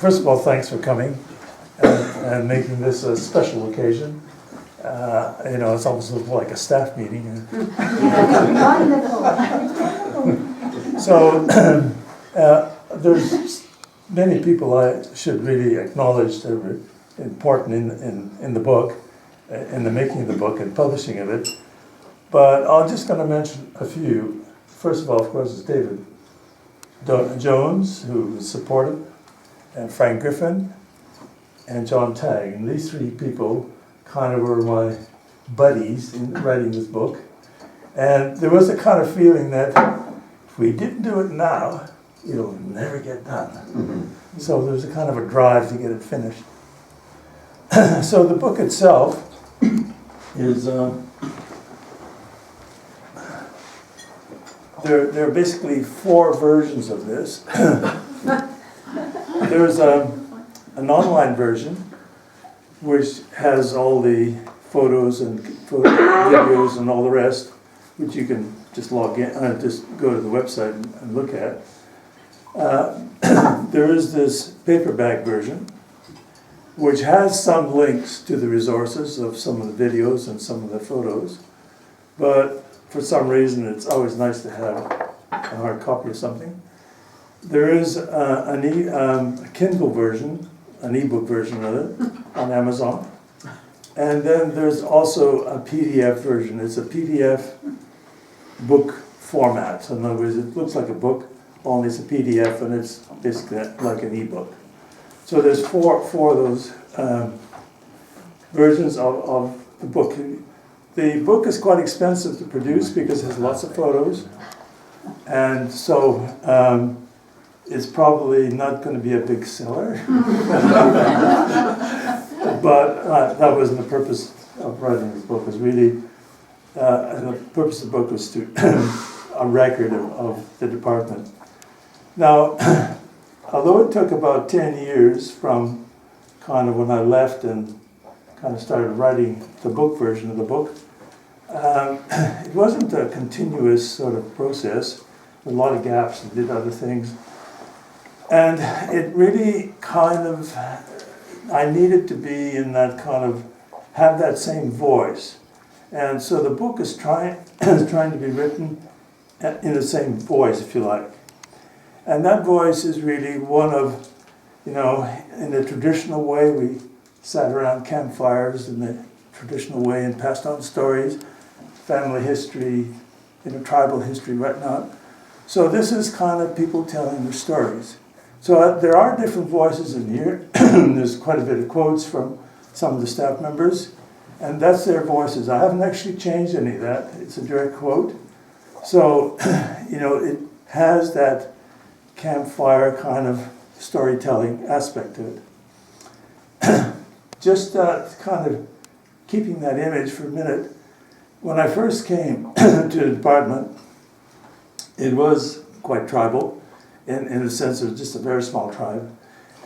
First of all, thanks for coming and making this a special occasion. It's almost like a staff meeting. So there's many people I should really acknowledge that were important in the book, in the making of the book and publishing of it. But I'm just going to mention a few. First of all, of course, is David Jones, who was supportive, and Frank Griffin, and John Tagg. And these three people kind of were my buddies in writing this book. And there was a kind of feeling that if we didn't do it now, it'll never get done. Mm-hmm. So there's a kind of a drive to get it finished. So the book itself is, there are basically four versions of this. There's an online version which has all the photos and videos and all the rest, which you can just log in, just go to the website and look at. There is this paperback version, which has some links to the resources of some of the videos and some of the photos, but for some reason it's always nice to have a hard copy of something. There is a Kindle version, an ebook version of it, on Amazon. And then there's also a PDF version. It's a PDF book format. So in other words, it looks like a book, only it's a PDF, and it's basically like an ebook. So there's four of those versions of the book. The book is quite expensive to produce because it has lots of photos. And so it's probably not going to be a big seller. But that wasn't the purpose of writing this book. It was really, the purpose of the book was to a record of the department. Now, although it took about 10 years from kind of when I left and kind of started writing the book version of the book, it wasn't a continuous sort of process, with a lot of gaps and did other things. And it really kind of, I needed to be in that kind of, have that same voice. And so the book is trying to be written in the same voice, if you like. And that voice is really one of, in the traditional way, we sat around campfires in the traditional way and passed on stories, family history, tribal history, whatnot. So this is kind of people telling their stories. So there are different voices in here. There's quite a bit of quotes from some of the staff members, and that's their voices. I haven't actually changed any of that. It's a direct quote. So, it has that campfire kind of storytelling aspect to it. Just kind of keeping that image for a minute. When I first came to the department, it was quite tribal. In the sense of just a very small tribe,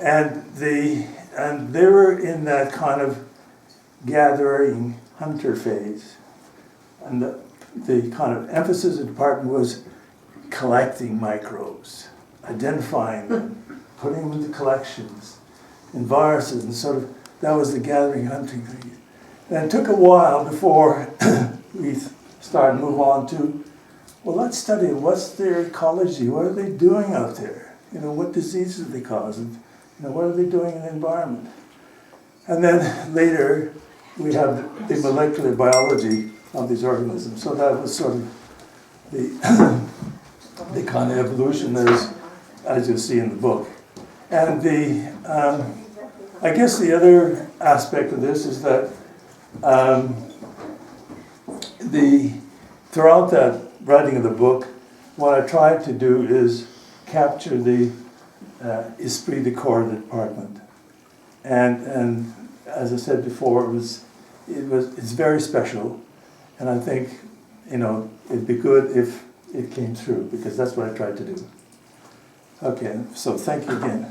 and they were in that kind of gathering hunter phase, and the kind of emphasis of the department was collecting microbes, identifying them, putting them into collections, in viruses, and sort of that was the gathering hunting phase. And it took a while before we started to move on to, well, let's study what's their ecology, what are they doing out there? What diseases they cause, and what are they doing in the environment? And then later, we have the molecular biology of these organisms. So that was sort of the kind of evolution that is, as you'll see in the book. And I guess the other aspect of this is that throughout that writing of the book, what I tried to do is capture the esprit de corps of the department, and as I said before, it's very special, and I think it'd be good if it came through, because that's what I tried to do. Okay, so thank you again.